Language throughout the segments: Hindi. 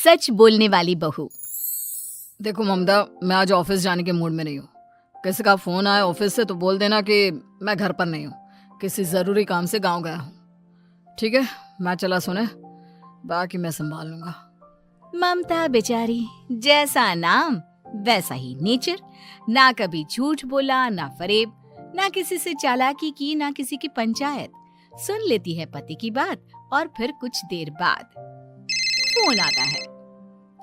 सच बोलने वाली बहू। देखो ममता, मैं आज ऑफिस जाने के मूड में नहीं हूँ। किसी का फोन आया ऑफिस से तो बोल देना कि मैं घर पर नहीं हूँ, किसी जरूरी काम से गांव गया हूँ। ठीक है, मैं चला सुने, बाकी मैं संभाल लूंगा। ममता बेचारी, जैसा नाम वैसा ही नेचर। ना कभी झूठ बोला, ना फरेब, ना किसी से चालाकी की, ना किसी की पंचायत। सुन लेती है पति की बात और फिर कुछ देर बाद फोन आता है।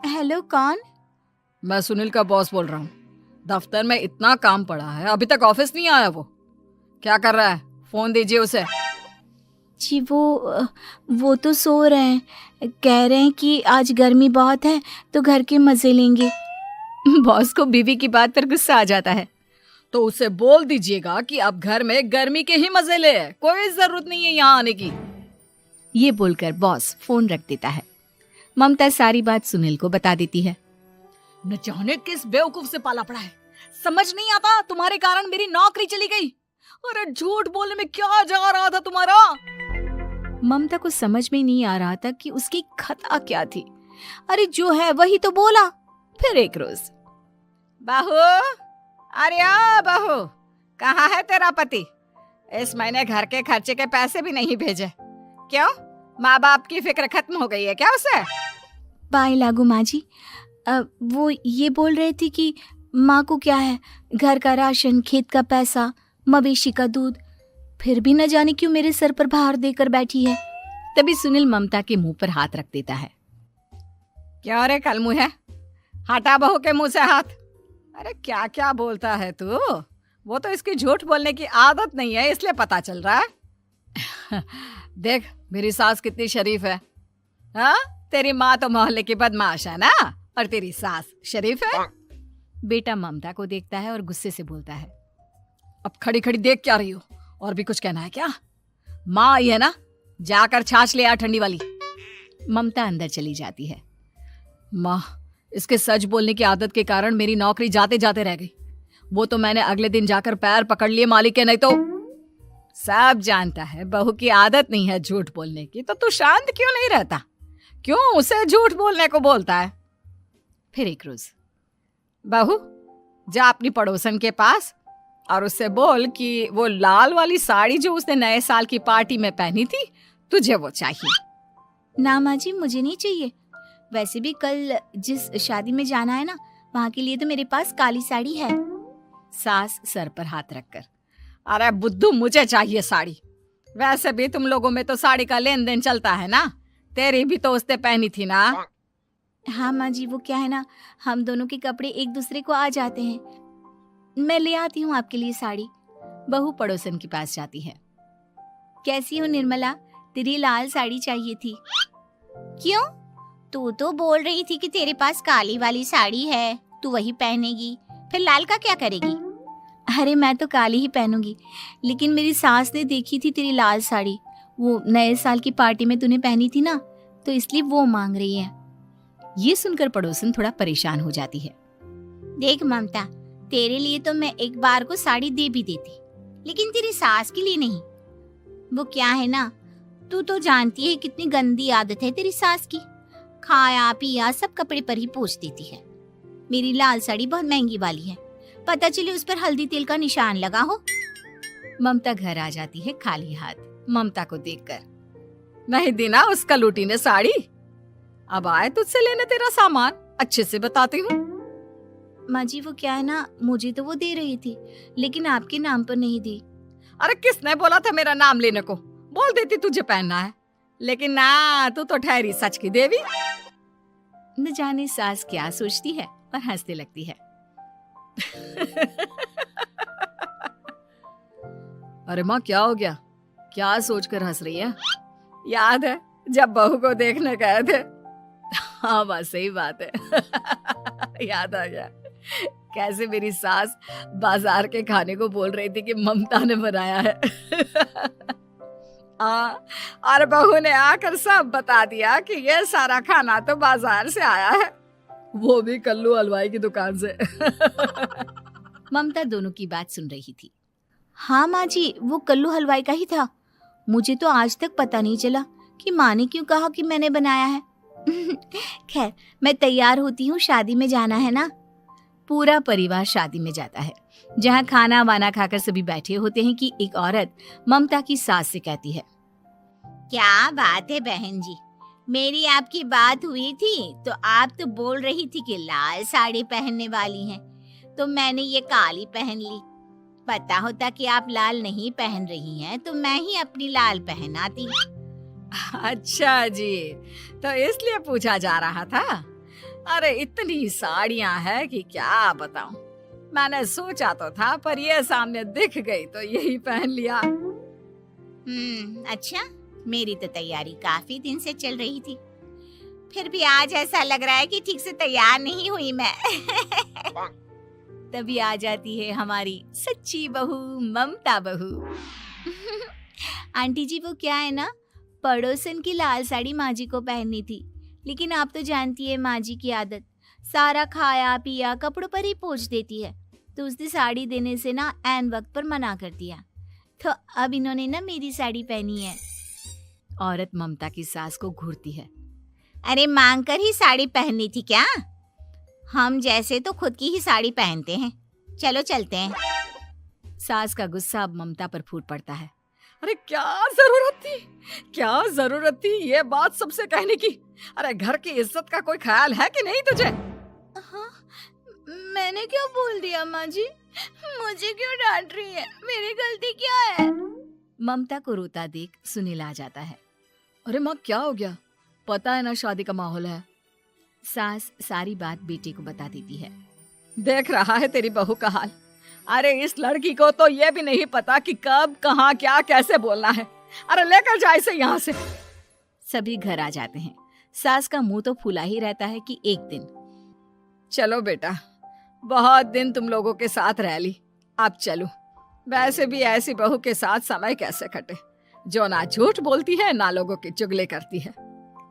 हेलो, कौन? मैं सुनील का बॉस बोल रहा हूँ। दफ्तर में इतना काम पड़ा है, अभी तक ऑफिस नहीं आया। वो क्या कर रहा है? फोन दीजिए उसे। जी वो तो सो रहे हैं, कह रहे हैं कि आज गर्मी बहुत है तो घर के मजे लेंगे। बॉस को बीवी की बात पर गुस्सा आ जाता है। तो उसे बोल दीजिएगा कि अब घर में गर्मी के ही मजे ले, कोई जरूरत नहीं है यहाँ आने की। ये बोलकर बॉस फोन रख देता है। ममता सारी बात सुनील को बता देती है। न जाने किस बेवकूफ से पाला पड़ा है, समझ नहीं आता। तुम्हारे कारण मेरी नौकरी चली गई। अरे झूठ बोलने में क्या जा रहा था तुम्हारा? ममता को समझ में नहीं आ रहा था कि उसकी खता क्या थी। अरे जो है वही तो बोला। फिर एक रोज, बहू, अरे आ बहू, कहाँ है तेरा पति? इस महीने घर के खर्चे के पैसे भी नहीं भेजे। क्यों, माँ बाप की फिक्र खत्म हो गई है क्या उसे? बाय लागू माँ जी, वो ये बोल रहे थे कि माँ को क्या है, घर का राशन, खेत का पैसा, मवेशी का दूध, फिर भी न जाने क्यों मेरे सर पर भार देकर बैठी है। तभी सुनील ममता के मुंह पर हाथ रख देता है। क्यों रे कलमुँह है, हटा बहू के मुंह से हाथ। अरे क्या क्या बोलता है तू? वो तो इसकी झूठ बोलने की आदत नहीं है, इसलिए पता चल रहा है। देख मेरी सास कितनी शरीफ है। हाँ, तेरी माँ तो मोहल्ले की बदमाश है ना, और तेरी सास शरीफ है। बेटा ममता को देखता है और गुस्से से बोलता है। अब खड़ी खड़ी देख क्या रही हो? और भी कुछ कहना है क्या? माँ आई है ना, जाकर छाछ ले आ ठंडी वाली। ममता अंदर चली जाती है। माँ, इसके सच बोलने की आदत के कारण मेरी नौकरी जाते जाते रह गई। वो तो मैंने अगले दिन जाकर पैर पकड़ लिए मालिक के, नहीं तो। सब जानता है बहू की आदत नहीं है झूठ बोलने की, तो तू शांत क्यों नहीं रहता? क्यों उसे झूठ बोलने को बोलता है? फिर एक रोज, बहू जा अपनी पड़ोसन के पास और उससे बोल कि वो लाल वाली साड़ी जो उसने नए साल की पार्टी में पहनी थी, तुझे वो चाहिए। ना माँ जी, मुझे नहीं चाहिए। वैसे भी कल जिस शादी में जाना है ना, वहाँ के लिए तो मेरे पास काली साड़ी है। सास सर पर हाथ रखकर, अरे बुद्धू, मुझे चाहिए साड़ी। वैसे भी तुम लोगों में तो साड़ी का लेन देन चलता है ना, तेरी भी तो उसने पहनी थी ना। हाँ माँ जी, वो क्या है ना, हम दोनों के कपड़े एक दूसरे को आ जाते हैं। मैं ले आती हूँ आपके लिए साड़ी। बहू पड़ोसन के पास जाती है। कैसी हो निर्मला, तेरी लाल साड़ी चाहिए थी। क्यों? तू तो बोल रही थी कि तेरे पास काली वाली साड़ी है, तू वही पहनेगी, फिर लाल का क्या करेगी? अरे मैं तो काली ही पहनूंगी, लेकिन मेरी सास ने देखी थी तेरी लाल साड़ी, वो नए साल की पार्टी में तूने पहनी थी ना, तो इसलिए वो मांग रही है। ये सुनकर पड़ोसन थोड़ा परेशान हो जाती है। देख ममता, तेरे लिए तो मैं एक बार को साड़ी दे भी देती, लेकिन तेरी सास के लिए नहीं। वो क्या है ना, तू तो जानती है कितनी गंदी आदत है तेरी सास की, खाया पिया सब कपड़े पर ही पोंछ देती है। मेरी लाल साड़ी बहुत महंगी वाली है, पता चले उस पर हल्दी तेल का निशान लगा हो। ममता घर आ जाती है खाली हाथ। ममता को देखकर, नहीं देना उसका लूटी ने साड़ी। अब आए तुझसे लेने तेरा सामान, अच्छे से बताती हूँ। माँ जी वो क्या है ना, मुझे तो वो दे रही थी, लेकिन आपके नाम पर नहीं दी। अरे किसने बोला था मेरा नाम लेने को? बोल देती तुझे पहनना है, लेकिन ना, तू तो ठहरी सच की देवी। न जाने सास क्या सोचती है और हंसने लगती है। अरे माँ, क्या हो गया? क्या सोचकर हंस रही है? याद है जब बहू को देखने गए थे? हाँ बस सही बात है। याद आ गया कैसे मेरी सास बाजार के खाने को बोल रही थी कि ममता ने बनाया है। और बहू ने आकर सब बता दिया कि ये सारा खाना तो बाजार से आया है, वो भी कल्लू हलवाई की दुकान से। ममता दोनों की बात सुन रही थी। हाँ माँ जी, वो कल्लू हलवाई का ही था। मुझे तो आज तक पता नहीं चला कि माँ ने क्यों कहा कि मैंने बनाया है। खैर, मैं तैयार होती हूँ, शादी में जाना है ना। पूरा परिवार शादी में जाता है, जहाँ खाना वाना खाकर सभी बैठे होते हैं कि एक औरत ममता की सास से कहती है, क्या बात है बहन जी, मेरी आपकी बात हुई थी तो आप तो बोल रही थी कि लाल साड़ी पहनने वाली हैं, तो मैंने ये काली पहन ली। पता होता कि आप लाल नहीं पहन रही हैं तो मैं ही अपनी लाल पहनाती। अच्छा जी, तो इसलिए पूछा जा रहा था। अरे इतनी साड़ियां हैं कि क्या बताऊं। मैंने सोचा तो था, पर ये सामने दिख गई तो यही पहन लिया। अच्छा, मेरी तो तैयारी काफी दिन से चल रही थी, फिर भी आज ऐसा लग रहा है कि ठीक से तैयार नहीं हुई मैं। तभी आ जाती है हमारी सच्ची बहू, ममता बहू। आंटी जी, वो क्या है ना, पड़ोसन की लाल साड़ी माँ जी को पहननी थी, लेकिन आप तो जानती है माँ जी की आदत, सारा खाया पिया कपड़ों पर ही पोंछ देती है, तो उसने साड़ी देने से ना ऐन वक्त पर मना कर दिया, तो अब इन्होंने ना मेरी साड़ी पहनी है। औरत ममता की सास को घूरती है, अरे मांग कर ही साड़ी पहननी थी क्या? हम जैसे तो खुद की ही साड़ी पहनते हैं, चलो चलते हैं। सास का गुस्सा अब ममता पर फूट पड़ता है। अरे क्या जरूरत थी ये बात सबसे कहने की? अरे घर की इज्जत का कोई ख्याल है कि नहीं तुझे? हाँ, मैंने क्या बोल दिया माँ जी? मुझे क्यों डांट रही है? मेरी गलती क्या है? ममता को रोता देख सुनील आ जाता है। अरे माँ, क्या हो गया? पता है ना शादी का माहौल है। सास सारी बात बेटे को बता देती है। देख रहा है तेरी बहू का हाल। अरे इस लड़की को तो ये भी नहीं पता कि कब कहाँ क्या कैसे बोलना है। अरे लेकर जा इसे यहाँ से। सभी घर आ जाते हैं। सास का मुंह तो फूला ही रहता है कि एक दिन। चलो बेटा, बहुत दिन तुम लोगों के साथ रह ली, अब चलो। वैसे भी ऐसी बहू के साथ समय कैसे कटे, जो ना झूठ बोलती है ना लोगों की चुगली करती है।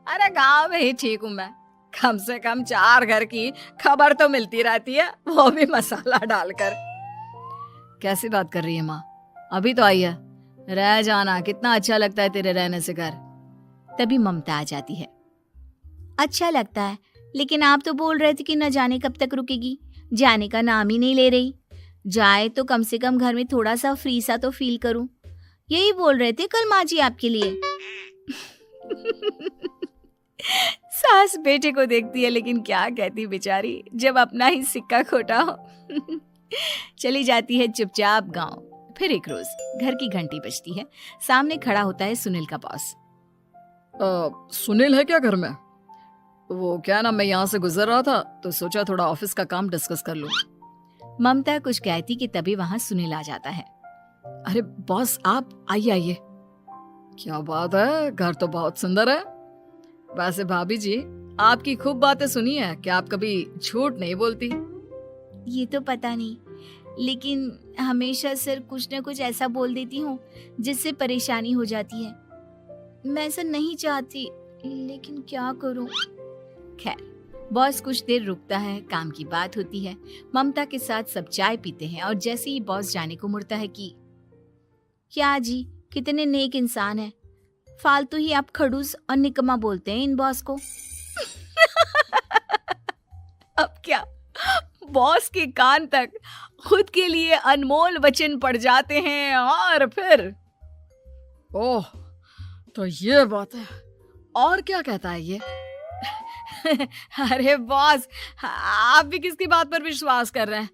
अरे गांव में ही ठीक हूँ मैं, कम से कम 4 घर की खबर तो मिलती रहती है, वो भी मसाला डालकर। कैसी बात कर रही है माँ? अभी तो आई है, रह जाना, कितना अच्छा लगता है तेरे रहने से घर। तभी ममता आ जाती है। अच्छा लगता है, लेकिन आप तो बोल रहे थे कि न जाने कब तक रुकेगी, जाने का नाम ही नहीं ले रही। जाए तो कम से कम घर में थोड़ा सा फ्री सा तो फील करूं, यही बोल रहे थे कल माँ जी आपके लिए। सास बेटे को देखती है, लेकिन क्या कहती बेचारी, जब अपना ही सिक्का खोटा हो। चली जाती है चुपचाप गांव। फिर एक रोज घर की घंटी बजती है। सामने खड़ा होता है सुनील का बॉस। सुनील है क्या घर में? वो क्या ना, मैं यहाँ से गुजर रहा था तो सोचा थोड़ा ऑफिस का काम डिस्कस कर लूं। ममता कुछ कहती कि तभी वहां सुनील आ जाता है। अरे बॉस, आप आइए आइए। क्या बात है, घर तो बहुत सुंदर है। वैसे भाभी जी, आपकी खूब बातें सुनी है कि आप कभी झूठ नहीं बोलती। ये तो पता नहीं, लेकिन हमेशा सिर्फ कुछ न कुछ ऐसा बोल देती हूँ जिससे परेशानी हो जाती है। मैं ऐसा नहीं चाहती, लेकिन क्या करूँ। खैर, बॉस कुछ देर रुकता है, काम की बात होती है। ममता के साथ सब चाय पीते हैं और जैसे ही बॉस जाने को मुड़ता है कि क्या जी, कितने नेक इंसान है, फालतू ही आप खड़ूस और निकम्मा बोलते हैं इन बॉस को। अब क्या, बॉस के कान तक खुद के लिए अनमोल वचन पड़ जाते हैं। और फिर ओह, तो ये बात है। और क्या कहता है ये? अरे बॉस, आप भी किसकी बात पर विश्वास कर रहे हैं?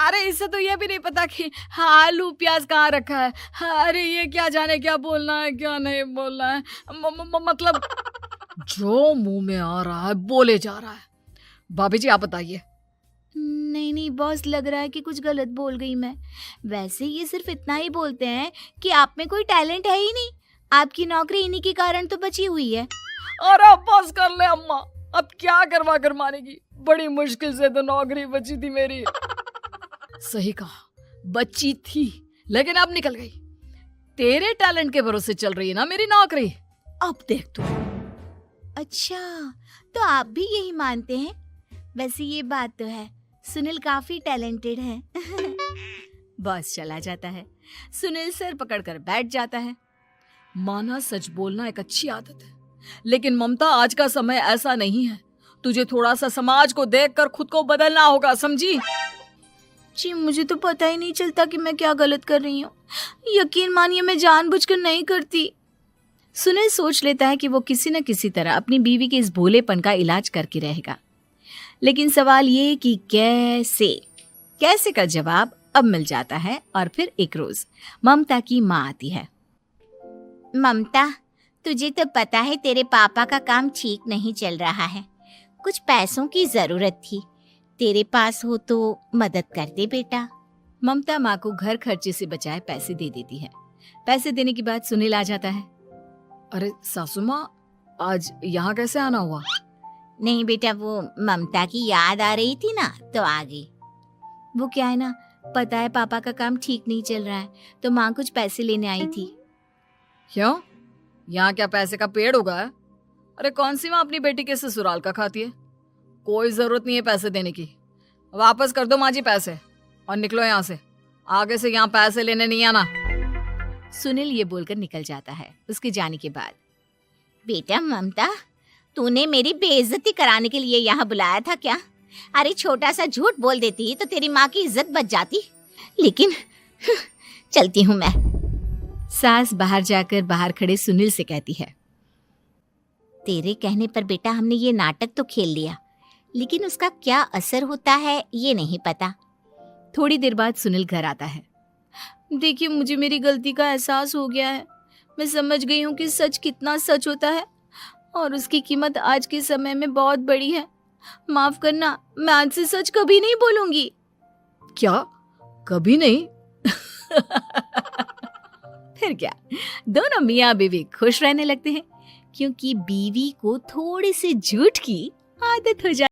अरे इससे तो ये भी नहीं पता कि आलू प्याज कहाँ रखा है। अरे ये क्या जाने क्या बोलना है क्या नहीं बोलना है। मतलब जो मुंह में आ रहा है बोले जा रहा है। भाभी जी, आप बताइए। नहीं बॉस, लग रहा है कि कुछ गलत बोल गई मैं। वैसे ये सिर्फ इतना ही बोलते हैं कि आप में कोई टैलेंट है ही नहीं, आपकी नौकरी इन्हीं के कारण तो बची हुई है। अरे बस कर ले अम्मा, अब क्या करवा कर मानेगी, बड़ी मुश्किल से तो नौकरी बची थी मेरी। सही कहा, बची थी, लेकिन अब निकल गई। तेरे टैलेंट के भरोसे चल रही है ना मेरी नौकरी, अब देख तू। अच्छा, तो आप भी यही मानते हैं? वैसे ये बात तो है, सुनील काफी टैलेंटेड है। बॉस चला जाता है। सुनील सर पकड़कर बैठ जाता है। माना सच बोलना एक अच्छी आदत है, लेकिन ममता, आज का समय ऐसा नहीं है। तुझे थोड़ा सा समाज को देखकर खुद को बदलना होगा, समझी? जी मुझे तो पता ही नहीं चलता कि मैं क्या गलत कर रही हूँ। यकीन मानिए मैं जानबूझकर नहीं करती। सुनील सोच लेता है कि वो किसी न किसी तरह अपनी बीवी के इस भोलेपन का इलाज करके रहेगा, लेकिन सवाल ये कि कैसे का जवाब अब मिल जाता है। और फिर एक रोज ममता की माँ आती है। ममता, तुझे तो पता है तेरे पापा का काम ठीक नहीं चल रहा है, कुछ पैसों की जरूरत थी, तेरे पास हो तो मदद कर दे बेटा। ममता माँ को घर खर्चे से बचाए पैसे दे देती है। पैसे देने के बाद सुनील आ जाता है। अरे सासू माँ, आज यहाँ कैसे आना हुआ? नहीं बेटा, वो ममता की याद आ रही थी ना तो आ गई। वो क्या है ना, पता है पापा का काम ठीक नहीं चल रहा है तो माँ कुछ पैसे लेने आई थी। क्यों? यहाँ क्या पैसे का पेड़ उगा है? अरे कौन सी माँ अपनी बेटी के ससुराल का खाती है? कोई जरूरत नहीं है पैसे देने की। वापस कर दो माँ जी पैसे और निकलो यहाँ से। आगे से यहाँ पैसे लेने नहीं आना। सुनील ये बोलकर निकल जाता है। उसके जाने के बाद, बेटा ममता, तूने मेरी बेइज्जती कराने के लिए यहाँ बुलाया था क्या? अरे छोटा सा झूठ बोल देती तो तेरी माँ की इज्जत बच जाती, लेकिन चलती हूँ मैं। सास बाहर जाकर बाहर खड़े सुनील से कहती है, तेरे कहने पर बेटा हमने ये नाटक तो खेल लिया, लेकिन उसका क्या असर होता है ये नहीं पता। थोड़ी देर बाद सुनील घर आता है। देखिए, मुझे मेरी गलती का एहसास हो गया है। मैं समझ गई हूँ कि सच कितना सच होता है और उसकी कीमत आज के समय में बहुत बड़ी है। माफ करना, मैं आज से सच कभी नहीं बोलूंगी। क्या? कभी नहीं? फिर क्या, दोनों मियाँ बीवी खुश रहने लगते हैं, क्योंकि बीवी को थोड़ी सी झूठ की आदत हो जाती है।